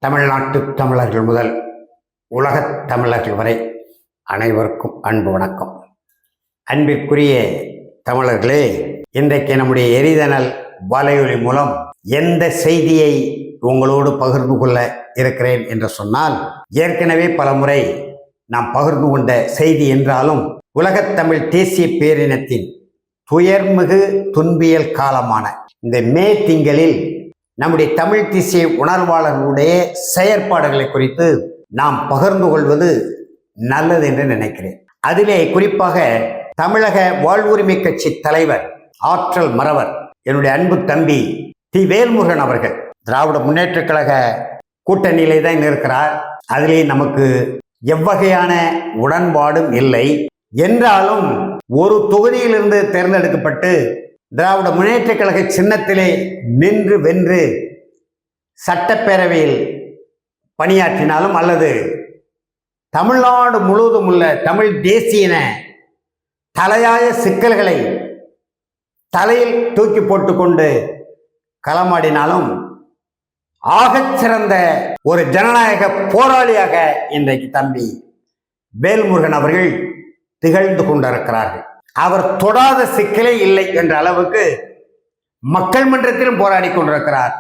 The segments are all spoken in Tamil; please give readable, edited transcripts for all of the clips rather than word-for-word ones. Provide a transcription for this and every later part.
தமிழ்நாட்டு தமிழர்கள் முதல் உலகத் தமிழர்கள் வரை அனைவருக்கும் அன்பு வணக்கம். அன்பிற்குரிய தமிழர்களே, இன்றைக்கு நம்முடைய எரிதனல் வலையொலி மூலம் எந்த செய்தியை உங்களோடு பகிர்ந்து கொள்ள இருக்கிறேன் என்று சொன்னால், ஏற்கனவே பல முறை நாம் பகிர்ந்து கொண்ட செய்தி என்றாலும், உலகத் தமிழ் தேசிய பேரினத்தின் துயர்மிகு துன்பியல் காலமான இந்த மே திங்களில் நம்முடைய தமிழ் தேசிய உணர்வாளர்களுடைய செயற்பாடுகளை குறித்து நாம் பகிர்ந்து கொள்வது நல்லது என்று நினைக்கிறேன். அதிலே குறிப்பாக தமிழக வாழ்வுரிமை கட்சி தலைவர், ஆற்றல் மறவர், என்னுடைய அன்பு தம்பி தி வேல்முருகன் அவர்கள் திராவிட முன்னேற்ற கழக கூட்டணியிலே தான் இருக்கிறார். அதிலே நமக்கு எவ்வகையான உடன்பாடும் இல்லை என்றாலும், ஒரு தொகுதியிலிருந்து தேர்ந்தெடுக்கப்பட்டு திராவிட முன்னேற்ற கழக சின்னத்திலே நின்று வென்று சட்டப்பேரவையில் பணியாற்றினாலும் அல்லது தமிழ்நாடு முழுவதும் உள்ள தமிழ் தேசியன தலையாய சிக்கல்களை தலையில் தூக்கி போட்டுக்கொண்டு களமாடினாலும், ஆகச் சிறந்த ஒரு ஜனநாயக போராளியாக இன்றைக்கு தம்பி வேல்முருகன் அவர்கள் திகழ்ந்து கொண்டிருக்கிறார்கள். அவர் தொடாத சிக்கலே இல்லை என்ற அளவுக்கு மக்கள் மன்றத்திலும் போராடி கொண்டிருக்கிறார்,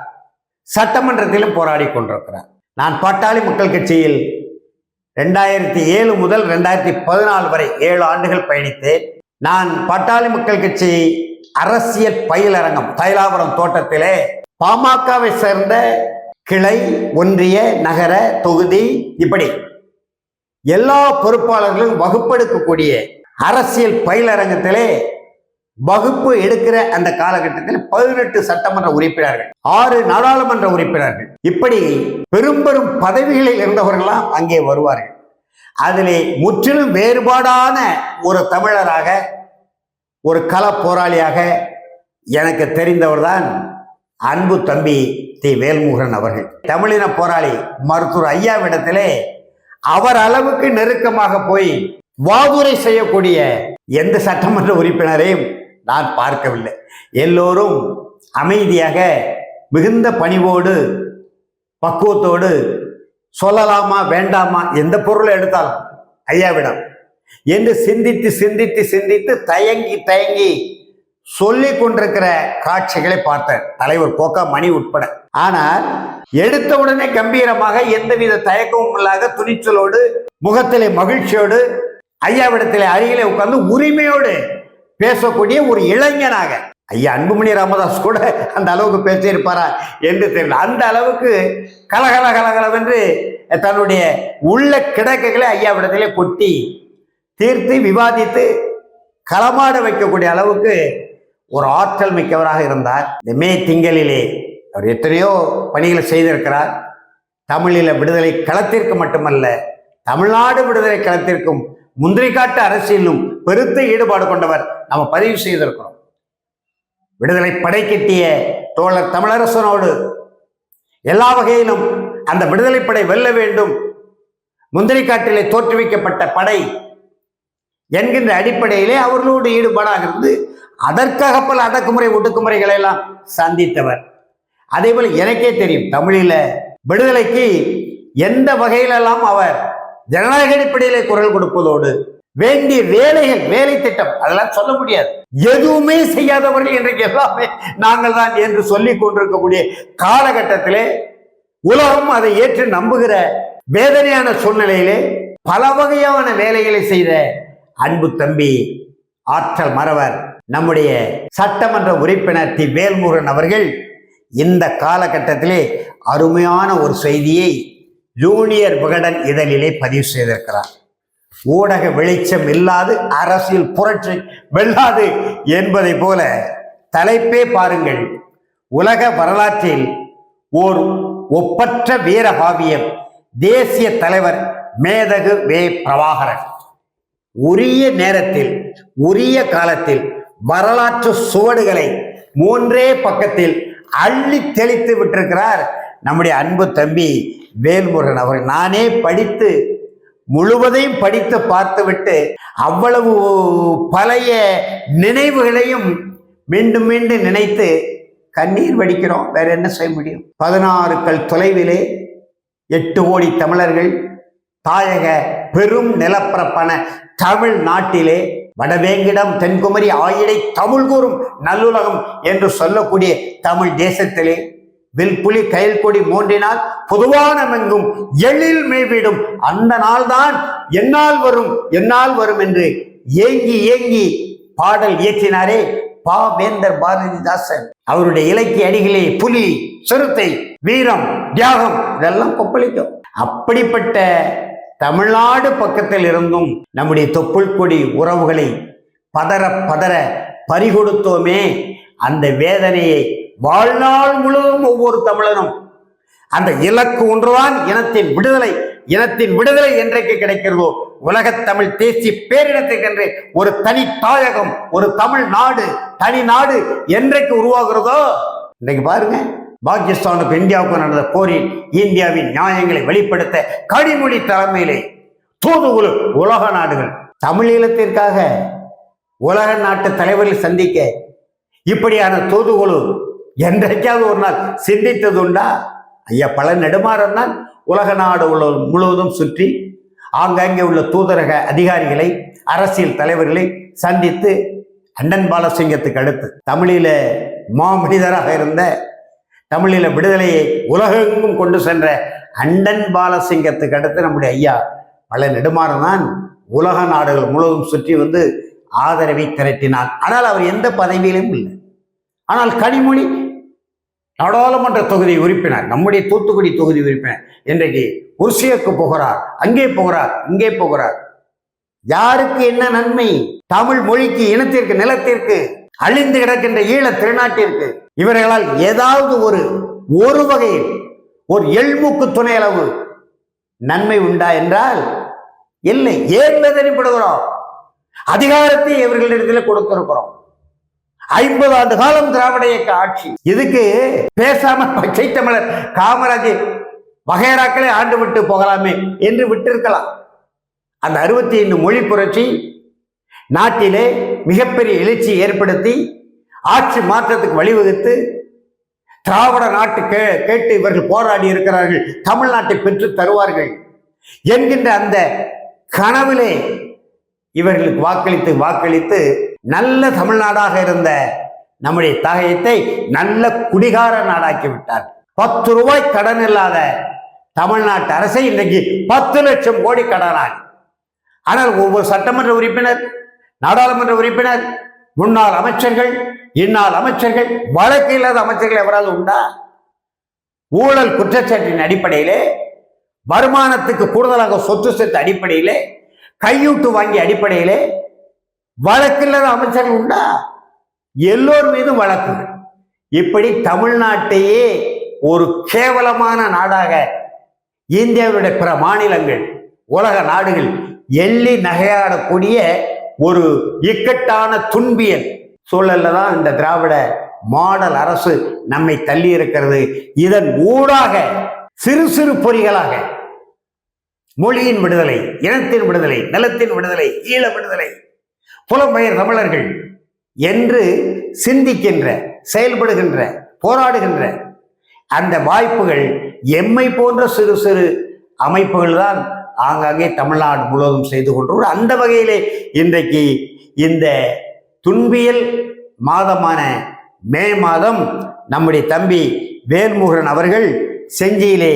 சட்டமன்றத்திலும் போராடி கொண்டிருக்கிறார். நான் பாட்டாளி மக்கள் கட்சியில் 2007 முதல் 2014 வரை 7 ஆண்டுகள் பயணித்தேன். நான் பாட்டாளி மக்கள் கட்சி அரசியல் பயிலரங்கம் தைலாபுரம் தோட்டத்திலே பாமகவை சேர்ந்த கிளை, ஒன்றிய, நகர, தொகுதி, இப்படி எல்லா பொறுப்பாளர்களும் வகுப்பெடுக்கக்கூடிய அரசியல் பயிலரங்கத்திலே வகுப்பு எடுக்கிற அந்த காலகட்டத்தில் 18 சட்டமன்ற உறுப்பினர்கள், 6 நாடாளுமன்ற உறுப்பினர்கள், இப்படி பெரும் பெரும் பதவிகளில் இருந்தவர்களாம் அங்கே வருவார்கள். அதிலே முற்றிலும் வேறுபாடான ஒரு தமிழராக, ஒரு கள போராளியாக எனக்கு தெரிந்தவர்தான் அன்பு தம்பி தி வேல்முருகன் அவர்கள். தமிழின போராளி மருத்துவர் ஐயாவிடத்திலே அவர் அளவுக்கு நெருக்கமாக போய் வாதுரை செய்யக்கூடிய எந்த சட்டமன்ற உறுப்பினரையும் நான் பார்க்கவில்லை. எல்லோரும் அமைதியாக, மிகுந்த பணிவோடு, பக்குவத்தோடு சொல்லலாமா வேண்டாமா, எந்த பொருளை எடுத்தாலும் ஐயாவிடம் என்று சிந்தித்து சிந்தித்து சிந்தித்து தயங்கி சொல்லிக் கொண்டிருக்கிற காட்சிகளை பார்த்த தலைவர் கோகா மணி உட்பட. ஆனால் எடுத்தவுடனே கம்பீரமாக, எந்தவித தயக்கமும் இல்லாத துணிச்சலோடு, முகத்திலே மகிழ்ச்சியோடு, ஐயாவிடத்திலே அருகிலே உட்கார்ந்து உரிமையோடு பேசக்கூடிய ஒரு இளைஞனாக, ஐயா அன்புமணி ராமதாஸ் கூட அந்த அளவுக்கு பேசியிருப்பாரா என்று தெரியல. அந்த அளவுக்கு கலகலவென்று தன்னுடைய உள்ள கிடக்கைகளை ஐயாவிடத்திலே கொட்டி தீர்த்து விவாதித்து களமாட வைக்கக்கூடிய அளவுக்கு ஒரு ஆற்றல் மிக்கவராக இருந்தார். இந்த மே திங்களிலே அவர் எத்தனையோ பணிகளை செய்திருக்கிறார். தமிழில விடுதலை களத்திற்கு மட்டுமல்ல, தமிழ்நாடு விடுதலை களத்திற்கும் முந்திரி காட்டு அரசியலும் பெருத்த ஈடுபாடு கொண்டவர் நம்ம பதிவு செய்திருக்கிறோம். விடுதலை படை கட்டிய தோழர் தமிழரசனோடு எல்லா வகையிலும் அந்த விடுதலை படை வெல்ல வேண்டும், முந்திரி காட்டிலே தோற்றுவிக்கப்பட்ட படை என்கின்ற அடிப்படையிலே அவர்களோடு ஈடுபாடாக இருந்து அதற்காக பல அடக்குமுறை ஒடுக்குமுறைகளை எல்லாம் சந்தித்தவர். அதே போல எனக்கே தெரியும், தமிழில விடுதலைக்கு எந்த வகையிலெல்லாம் அவர் ஜனநாயக அடிப்படையிலே குரல் கொடுப்பதோடு வேண்டிய வேலைகள், வேலை திட்டம், அதெல்லாம் சொல்ல முடியாது, எதுவுமே செய்யாதவர்கள் இன்றைக்கு எல்லாமே நாங்கள் தான் என்று சொல்லிக் கொண்டிருக்கக்கூடிய காலகட்டத்திலே உலகம் அதை ஏற்று நம்புகிற வேதனையான சூழ்நிலையிலே பல வகையான வேலைகளை செய்த அன்பு தம்பி ஆற்றல் மறவர் நம்முடைய சட்டமன்ற உறுப்பினர் தி வேல்முருகன் அவர்கள் இந்த காலகட்டத்திலே அருமையான ஒரு செய்தியை ஜூனியர் விகடன் இதழிலே பதிவு செய்திருக்கிறார். ஊடக வெளிச்சம் இல்லாது அரசியல் புரட்சி வெல்லாது என்பதை போல தலைப்பே பாருங்கள். உலக வரலாற்றில் ஓர் ஒப்பற்ற வீரகாவியம், தேசிய தலைவர் மேதகு வே பிரபாகரன் உரிய நேரத்தில், உரிய காலத்தில் வரலாற்று சுவடுகளை 3 பக்கத்தில் அள்ளி தெளித்து விட்டிருக்கிறார் நம்முடைய அன்பு தம்பி வேல்முருகன் அவர்கள். நானே படித்து முழுவதையும் படித்து பார்த்துவிட்டு அவ்வளவு பழைய நினைவுகளையும் மீண்டும் மீண்டும் நினைத்து கண்ணீர் வடிக்கிறோம். வேற என்ன செய்ய முடியும்? 16 கல் தொலைவிலே 8 கோடி தமிழர்கள் தாயக பெரும் நிலப்பரப்பான தமிழ் நாட்டிலே வடவேங்கிடம் தென்குமரி ஆயிடை தமிழ் கூறும் நல்லுலகம் என்று சொல்லக்கூடிய தமிழ் தேசத்திலே வில்புலி கயல் கொடி மூன்றினால் பொதுவானமெங்கும் எழில் மேவிடும் அந்த நாள்தான் என்னால் வரும் என்று ஏங்கி ஏங்கி பாடல் இயற்றினாரே பாவேந்தர் பாரதிதாசன். அவருடைய இலக்கிய அடிகளே புலி, சிறுத்தை, வீரம், தியாகம் இதெல்லாம் கொப்பளிக்கும். அப்படிப்பட்ட தமிழ்நாடு பக்கத்தில் இருந்தும் நம்முடைய தொப்புள் கொடி உறவுகளை பதற பதற பறிகொடுத்தோமே, அந்த வேதனையை வாழ்நாள் முழுவதும் ஒவ்வொரு தமிழனும் அந்த இலக்கு ஒன்றுதான் இனத்தின் விடுதலை. இனத்தின் விடுதலை என்றைக்கு கிடைக்கிறதோ, உலகத் தமிழ் தேசிய பேரிடத்துக்கென்று ஒரு தனி தாயகம், ஒரு தமிழ் நாடு, தனி நாடு என்றைக்கு உருவாகிறதோ, இன்றைக்கு பாருங்க, பாகிஸ்தானுக்கு இந்தியாவுக்கு நடந்த போரில் இந்தியாவின் நியாயங்களை வெளிப்படுத்த கனிமொழி தலைமையிலே தூதுகுழு உலக நாடுகள் தமிழீழத்திற்காக உலக நாட்டு தலைவர்கள் சந்திக்க இப்படியான தூதுகுழு என்றைக்காவது ஒரு நாள் சிந்தித்ததுண்டா? ஐயா பல நெடுமாறன் தான் உலக நாடு முழுவதும் சுற்றி ஆங்காங்கே உள்ள தூதரக அதிகாரிகளை, அரசியல் தலைவர்களை சந்தித்து அண்டன் பாலசிங்கத்துக்கு அடுத்து தமிழீழ மாமனிதராக இருந்த, தமிழீழ விடுதலையை உலகெங்கும் கொண்டு சென்ற அண்டன் பாலசிங்கத்துக்கு அடுத்து நம்முடைய ஐயா பல நெடுமாறன் தான் உலக நாடுகள் முழுவதும் சுற்றி வந்து ஆதரவை திரட்டினார். ஆனால் அவர் எந்த பதவியிலும் இல்லை. ஆனால் கனிமொழி நாடாளுமன்ற தொகுதி உறுப்பினர், நம்முடைய தூத்துக்குடி தொகுதி உறுப்பினர், இன்றைக்கு ருசியாவுக்கு போகிறார், அங்கே போகிறார், இங்கே போகிறார். யாருக்கு என்ன நன்மை? தமிழ் மொழிக்கு, இனத்திற்கு, நிலத்திற்கு, அழிந்து கிடக்கின்ற ஈழ திருநாட்டிற்கு இவர்களால் ஏதாவது ஒரு வகையில் ஒரு எள்முக்கு துணை அளவு நன்மை உண்டா என்றால் இல்லை. ஏன் வேதனைப்படுகிறோம்? அதிகாரத்தை இவர்களிடத்தில் கொடுத்திருக்கிறோம். 50 ஆண்டு காலம் திராவிட இயக்க ஆட்சி. இதுக்கு பேசாம பச்சை தமிழர் காமராஜர் வகைராக்களை ஆண்டு விட்டு போகலாமே என்று விட்டிருக்கலாம். அந்த 65 மொழி புரட்சி நாட்டிலே மிகப்பெரிய எழுச்சி ஏற்படுத்தி ஆட்சி மாற்றத்துக்கு வழிவகுத்து திராவிட நாட்டு கேட்டு இவர்கள் போராடி இருக்கிறார்கள், தமிழ்நாட்டை பெற்று தருவார்கள் என்கின்ற அந்த கனவிலே இவர்களுக்கு வாக்களித்து நல்ல தமிழ்நாடாக இருந்த நம்முடைய தாயத்தை நல்ல குடிகார நாடாக்கி விட்டார். 10 ரூபாய் கடன் இல்லாத தமிழ்நாட்டு அரசை இன்றைக்கு 10 லட்சம் கோடி கடனாளி. ஆனால் ஒவ்வொரு சட்டமன்ற உறுப்பினர், நாடாளுமன்ற உறுப்பினர், முன்னாள் அமைச்சர்கள், இந்நாள் அமைச்சர்கள், வழக்கு இல்லாத அமைச்சர்கள் எவராது உண்டா? ஊழல் குற்றச்சாட்டின் அடிப்படையிலே, வருமானத்துக்கு கூடுதலாக சொத்து சேர்த்த அடிப்படையிலே, கையூட்டு வாங்கிய அடிப்படையிலே வழக்கில்லாத அமைச்சர்கள் உண்டா? எல்லோர் மீதும் வழக்கு. இப்படி தமிழ்நாட்டையே ஒரு கேவலமான நாடாக இந்தியாவுடைய பிற மாநிலங்கள், உலக நாடுகள் எள்ளி நகையாடக்கூடிய ஒரு இக்கட்டான துன்பியல் சூழல்ல தான் இந்த திராவிட மாடல் அரசு நம்மை தள்ளி இருக்கிறது. இதன் ஊடாக சிறு சிறு பொறிகளாக மொழியின் விடுதலை, இனத்தின் விடுதலை, நிலத்தின் விடுதலை, ஈழ விடுதலை, புலம்பெயர் தமிழர்கள் என்று சிந்திக்கின்ற, செயல்படுகின்ற, போராடுகின்ற அந்த வாய்ப்புகள் எம்மை போன்ற சிறு சிறு அமைப்புகள் தான் ஆங்காங்கே தமிழ்நாடு முழுவதும் செய்து கொண்டு, அந்த வகையிலே இன்றைக்கு இந்த துன்பியல் மாதமான மே மாதம் நம்முடைய தம்பி வேல்முருகன் அவர்கள் செஞ்சியிலே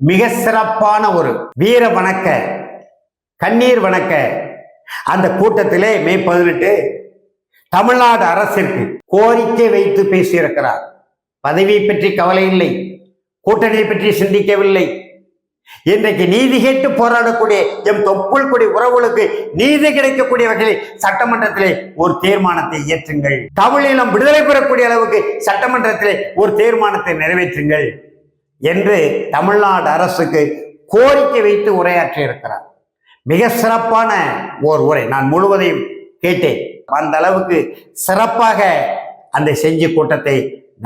மிக சிறப்பான ஒரு வீர வணக்க, கண்ணீர் வணக்க அந்த கூட்டத்திலே மே 18 தமிழ்நாடு அரசிற்கு கோரிக்கை வைத்து பேசியிருக்கிறார். பதவியை பற்றி கவலை இல்லை, கூட்டணியை பற்றி சிந்திக்கவில்லை. இன்றைக்கு நீதி கேட்டு போராடக்கூடிய எம் தொப்புள் கொடி உறவுகளுக்கு நீதி கிடைக்கக்கூடிய வகையில் சட்டமன்றத்திலே ஒரு தீர்மானத்தை இயற்றுங்கள். தமிழீழம் விடுதலை பெறக்கூடிய அளவுக்கு சட்டமன்றத்திலே ஒரு தீர்மானத்தை நிறைவேற்றுங்கள் என்று தமிழ்நாடு அரசுக்கு கோரிக்கை வைத்து உரையாற்றி இருக்கிறார். மிக சிறப்பான ஓர் உரை. நான் முழுவதையும் கேட்டேன். அந்த அளவுக்கு சிறப்பாக அந்த செஞ்சி கூட்டத்தை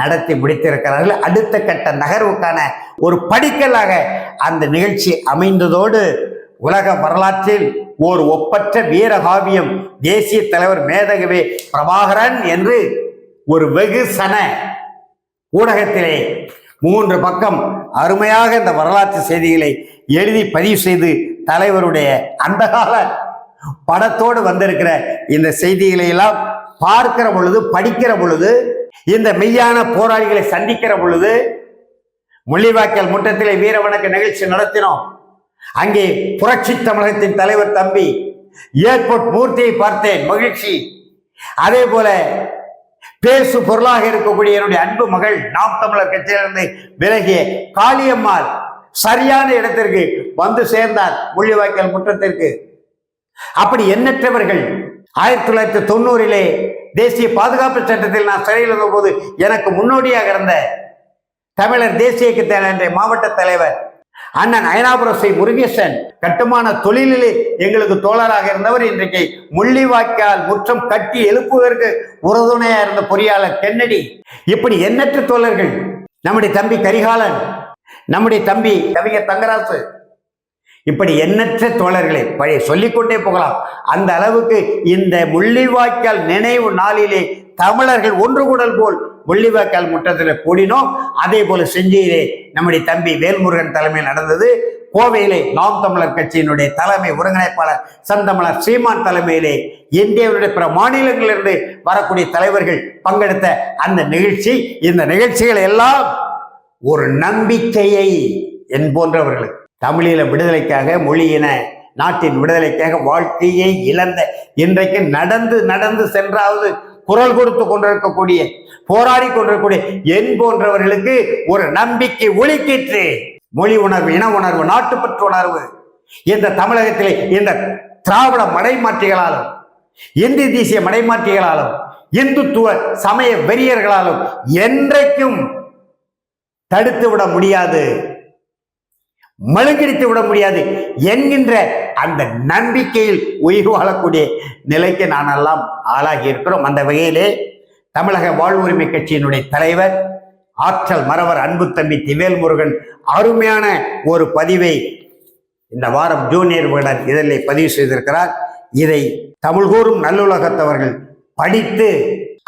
நடத்தி முடித்திருக்கிறார்கள். அடுத்த கட்ட நகர்வுக்கான ஒரு படிக்கலாக அந்த நிகழ்ச்சி அமைந்ததோடு உலக வரலாற்றில் ஓர் ஒப்பற்ற வீரகாவியம் தேசிய தலைவர் மேதகவே பிரபாகரன் என்று ஒரு வெகுசன ஊடகத்திலே 3 பக்கம் அருமையாக இந்த வரலாற்று செய்திகளை எழுதி பதிவு செய்து தலைவருடைய அந்த கால படத்தோடு வந்திருக்கிற இந்த செய்திகளை எல்லாம் பார்க்கிற பொழுது, படிக்கிற பொழுது, இந்த மெய்யான போராளிகளை சந்திக்கிற பொழுது, முள்ளிவாய்க்கால் முற்றத்திலே வீர வணக்க நிகழ்ச்சி நடத்தினோம். அங்கே புரட்சி தமிழகத்தின் தலைவர் தம்பி ஏர்போர்ட் மூர்த்தியை பார்த்தேன், மகிழ்ச்சி. அதே போல பேசு பொருளாக இருக்கக்கூடிய என்னுடைய அன்பு மகள் நாம் தமிழர் கட்சியிலிருந்து விலகிய காளியம்மாள் சரியான இடத்திற்கு வந்து சேர்ந்தார், முள்ளிவாய்க்கால் முற்றத்திற்கு. அப்படி எண்ணற்றவர்கள் 1990 தேசிய பாதுகாப்பு சட்டத்தில் நான் சிறையில் இருந்த போது எனக்கு முன்னோடியாக இருந்த தமிழர் தேசிய இயக்க மாவட்ட தலைவர் அண்ணன் அயனாபுரம் சி முருகேசன், கட்டுமான தொழிலிலே எங்களுக்கு தோழராக இருந்தவர், இன்றைக்கு முள்ளிவாய்க்கால் முற்றம் கட்டி எழுப்புவதற்கு உறுதுணையா இருந்த பொறியாளர் கென்னடி. இப்படி எண்ணற்ற தோழர்கள், நம்முடைய தம்பி கரிகாலன், நம்முடைய தம்பி கவிஞர் தங்கராசு, இப்படி எண்ணற்ற தோழர்களை சொல்லிக்கொண்டே போகலாம். அந்த அளவுக்கு இந்த முள்ளிவாய்க்கால் நினைவு நாளிலே தமிழர்கள் ஒன்று கூடல் போல் முள்ளிவாய்க்கால் முற்றத்தில் கூடினோம். அதே போல செஞ்சியிலே நம்முடைய தம்பி வேல்முருகன் தலைமையில் நடந்தது. கோவையிலே நாம் தமிழர் கட்சியினுடைய தலைமை ஒருங்கிணைப்பாளர் செந்தமிழர் சீமான் தலைமையிலே இந்தியாவுடைய பிற மாநிலங்களிலிருந்து வரக்கூடிய தலைவர்கள் பங்கெடுத்த அந்த நிகழ்ச்சி, இந்த நிகழ்ச்சிகள் எல்லாம் ஒரு நம்பிக்கையை என் போன்றவர்களுக்கு தமிழீழ விடுதலைக்காக, மொழியின நாட்டின் விடுதலைக்காக வாழ்க்கையை இழந்த, இன்றைக்கு நடந்து நடந்து சென்றாவது குரல் கொடுத்து கொண்டிருக்கக்கூடிய, போராடி கொண்டிருக்கக்கூடிய என் போன்றவர்களுக்கு ஒரு நம்பிக்கை ஒலிக்கிற்று. மொழி உணர்வு, இன உணர்வு, நாட்டுப்பற்று உணர்வு இந்த தமிழகத்திலே இந்த திராவிட மடைமாற்றிகளாலும், இந்தி தேசிய மடைமாற்றிகளாலும், இந்துத்துவ சமய வெறியர்களாலும் என்றைக்கும் தடுத்து விட முடியாது, மழுங்கடித்து விட முடியாது என்கின்ற அந்த நம்பிக்கையில் உயிர் வாழக்கூடிய நிலைக்கு நான் எல்லாம் ஆளாகி இருக்கிறோம். அந்த வகையிலே தமிழக வாழ்வுரிமை கட்சியினுடைய தலைவர் ஆற்றல் மறவர் அன்பு தம்பி திவேல் முருகன் அருமையான ஒரு பதிவை இந்த வாரம் ஜூனியர் விகடன் இதழில் பதிவு செய்திருக்கிறார். இதை தமிழ் கூறும் நல்லுலகத்தவர்கள் படித்து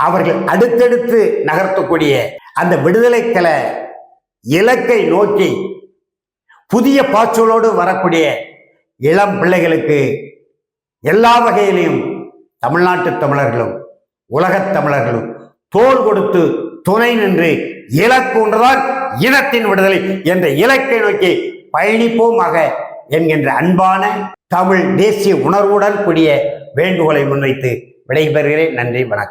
அவர்கள் அடுத்தடுத்து நகர்த்தக்கூடிய அந்த விடுதலைக்கல இலக்கை நோக்கி புதிய பாய்ச்சலோடு வரக்கூடிய இளம் பிள்ளைகளுக்கு எல்லா வகையிலையும் தமிழ்நாட்டு தமிழர்களும் உலகத் தமிழர்களும் தோள் கொடுத்து துணை நின்று இலக்கு ஒன்றுதான் இனத்தின் விடுதலை என்ற இலக்கை நோக்கி பயணிப்போமாக என்கின்ற அன்பான தமிழ் தேசிய உணர்வுடன் கூடிய வேண்டுகோளை முன்வைத்து விடைபெறுகிறேன். நன்றி, வணக்கம்.